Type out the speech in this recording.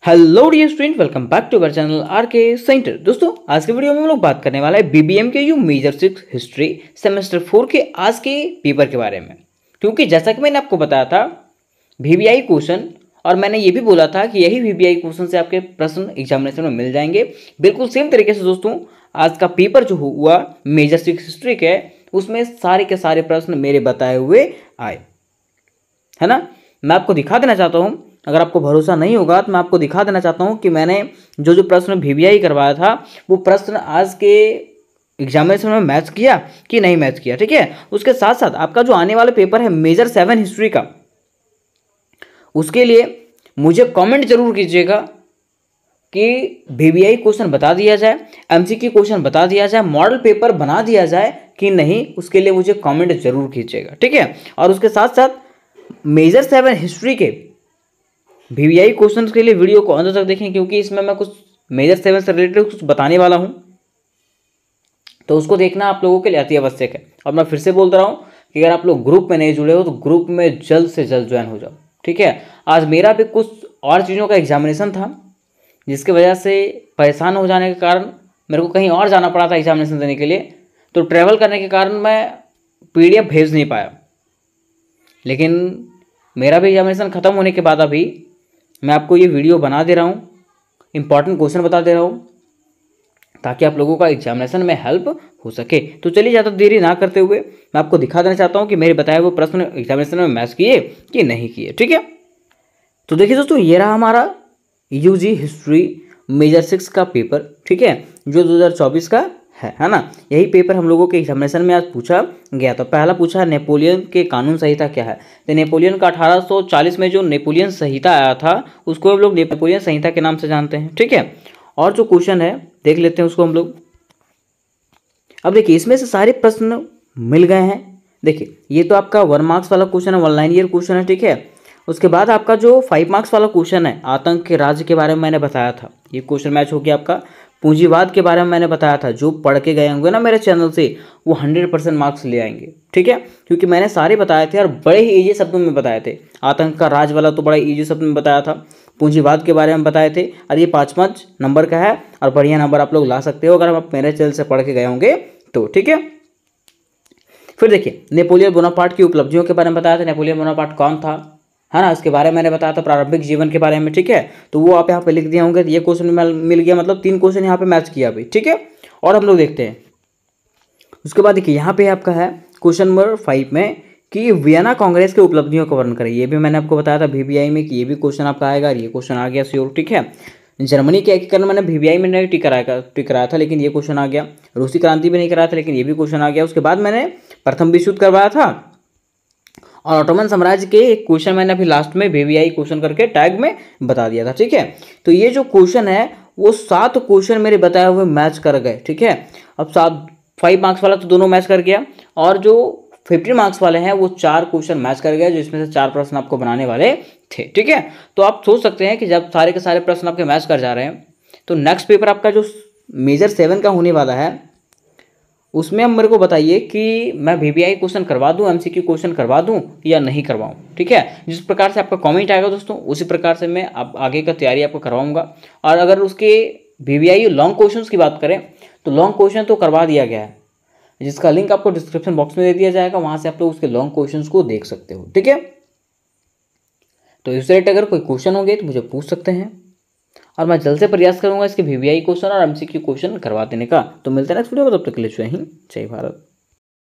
Hello dear student, welcome back to our channel RK centre. दोस्तों, आज के video में हम लोग बात करने वाला है बीबीएम के जो मेजर 6 हिस्ट्री सेमेस्टर 4 के आज के पेपर के बारे में। क्योंकि जैसा कि मैंने आपको बताया था वीवीआई क्वेश्चन, और मैंने ये भी बोला था कि यही वीवीआई क्वेश्चन से आपके प्रश्न एग्जामिनेशन में मिल जाएंगे। बिल्कुल सेम तरीके से दोस्तों आज का पेपर जो हुआ मेजर 6 हिस्ट्री के, उसमें सारे के सारे प्रश्न मेरे बताए हुए आए, है ना। मैं आपको दिखा देना चाहता हूँ, अगर आपको भरोसा नहीं होगा तो मैं आपको दिखा देना चाहता हूँ कि मैंने जो जो प्रश्न वीवीआई करवाया था वो प्रश्न आज के एग्जामिनेशन में मैच किया कि नहीं मैच किया। ठीक है, उसके साथ साथ आपका जो आने वाला पेपर है मेजर 7 हिस्ट्री का, उसके लिए मुझे कमेंट जरूर कीजिएगा कि वीवीआई क्वेश्चन बता दिया जाए, एमसीक्यू क्वेश्चन बता दिया जाए, मॉडल पेपर बना दिया जाए कि नहीं, उसके लिए मुझे कमेंट जरूर कीजिएगा। ठीक है, और उसके साथ साथ मेजर 7 हिस्ट्री के वीवीआई क्वेश्चंस के लिए वीडियो को अंत तक देखें, क्योंकि इसमें मैं कुछ मेजर 7 से रिलेटेड कुछ बताने वाला हूं, तो उसको देखना आप लोगों के लिए अति आवश्यक है। और मैं फिर से बोलता रहा हूं कि अगर आप लोग ग्रुप में नहीं जुड़े हो तो ग्रुप में जल्द से जल्द ज्वाइन हो जाओ। ठीक है, आज मेरा भी कुछ और चीज़ों का एग्जामिनेशन था, जिसकी वजह से परेशान हो जाने के कारण मेरे को कहीं और जाना पड़ा था एग्जामिनेशन देने के लिए, तो ट्रैवल करने के कारण मैं PDF भेज नहीं पाया। लेकिन मेरा भी एग्जामिनेशन ख़त्म होने के बाद अभी मैं आपको ये वीडियो बना दे रहा हूँ, इंपॉर्टेंट क्वेश्चन बता दे रहा हूँ, ताकि आप लोगों का एग्जामिनेशन में हेल्प हो सके। तो चलिए ज़्यादा देरी ना करते हुए मैं आपको दिखा देना चाहता हूँ कि मेरे बताए हुए प्रश्न एग्जामिनेशन में मैच किए कि नहीं किए। ठीक है, तो देखिए दोस्तों, ये रहा हमारा यूजी हिस्ट्री मेजर 6 का पेपर। ठीक है, जो 2024 का है ना। यही पेपर हम लोगों के एग्जामिनेशन में आज पूछा गया। तो पहला पूछा है नेपोलियन के कानून संहिता क्या है। तो नेपोलियन का 1840 में जो नेपोलियन संहिता आया था उसको हम लोग नेपोलियन संहिता के नाम से जानते हैं। ठीक है, और जो क्वेश्चन है देख लेते हैं उसको हम लोग। अब देखिए, इसमें से सारे प्रश्न मिल गए हैं। देखिए, ये तो आपका 1 मार्क्स वाला क्वेश्चन है, 1 लाइन ईयर क्वेश्चन है। ठीक है, उसके बाद आपका जो 5 मार्क्स वाला क्वेश्चन है आतंक के राज्य के बारे में मैंने बताया था, ये क्वेश्चन मैच हो गया। आपका पूंजीवाद के बारे में मैंने बताया था, जो पढ़ के गए होंगे ना मेरे चैनल से वो 100% मार्क्स ले आएंगे। ठीक है, क्योंकि मैंने सारे बताए थे और बड़े ही ईजी शब्दों में बताए थे। आतंक का राज वाला तो बड़ा ईजी शब्द में बताया था, पूंजीवाद के बारे में बताए थे, और ये 5 नंबर का है और बढ़िया नंबर आप लोग ला सकते हो अगर आप मेरे चैनल से पढ़ के गए होंगे तो। ठीक है, फिर देखिए, नेपोलियन बोनापार्ट की उपलब्धियों के बारे में बताया था। नेपोलियन बोनापार्ट कौन था, है ना, इसके बारे में मैंने बताया था। प्रारंभिक जीवन के बारे में। ठीक है, तो वो आप यहाँ पे लिख दिए होंगे। ये क्वेश्चन मिल गया, मतलब 3 क्वेश्चन यहाँ पे मैच किया अभी। ठीक है, और हम लोग देखते हैं उसके बाद। देखिए, यहाँ पे आपका है क्वेश्चन नंबर 5 में कि वियना कांग्रेस के उपलब्धियों का वर्णन करें। ये भी मैंने आपको बताया था वीवीआई में कि ये भी क्वेश्चन आपका आएगा, और ये क्वेश्चन आ गया श्योर। ठीक है, जर्मनी के एकीकरण मैंने वीवीआई में नहीं टिक कराया था, लेकिन ये क्वेश्चन आ गया। रूसी क्रांति भी नहीं कराया था, लेकिन ये भी क्वेश्चन आ गया। उसके बाद मैंने प्रथम विश्व युद्ध करवाया था, और ऑटोमन साम्राज्य के एक क्वेश्चन मैंने अभी लास्ट में वीवीआई क्वेश्चन करके टैग में बता दिया था। ठीक है, तो ये जो क्वेश्चन है वो 7 क्वेश्चन मेरे बताए हुए मैच कर गए। ठीक है, अब 5 मार्क्स वाला तो दोनों मैच कर गया, और जो 15 मार्क्स वाले हैं वो 4 क्वेश्चन मैच कर गया, जिसमें से 4 प्रश्न आपको बनाने वाले थे। ठीक है, तो आप सोच सकते हैं कि जब सारे के सारे प्रश्न आपके मैच कर जा रहे हैं तो नेक्स्ट पेपर आपका जो मेजर 7 का होने वाला है उसमें अब मेरे को बताइए कि मैं वीवीआई क्वेश्चन करवा दूं, एमसीक्यू क्वेश्चन करवा दूं या नहीं करवाऊं। ठीक है, जिस प्रकार से आपका कमेंट आएगा दोस्तों उसी प्रकार से मैं अब आगे का तैयारी आपको करवाऊंगा। और अगर उसके वीवीआई लॉन्ग क्वेश्चंस की बात करें तो लॉन्ग क्वेश्चन तो करवा दिया गया है, जिसका लिंक आपको डिस्क्रिप्शन बॉक्स में दे दिया जाएगा, वहां से आप लोग उसके लॉन्ग क्वेश्चन को देख सकते हो। ठीक है, तो इस रिलेटेड अगर कोई क्वेश्चन होंगे तो मुझे पूछ सकते हैं, और मैं जल्द से प्रयास करूंगा इसके वीवीआई क्वेश्चन और एमसीक्यू क्वेश्चन करवा देने का। तो मिलते हैं नेक्स्ट वीडियो में, तब तक के लिए जय हिंद, जय भारत।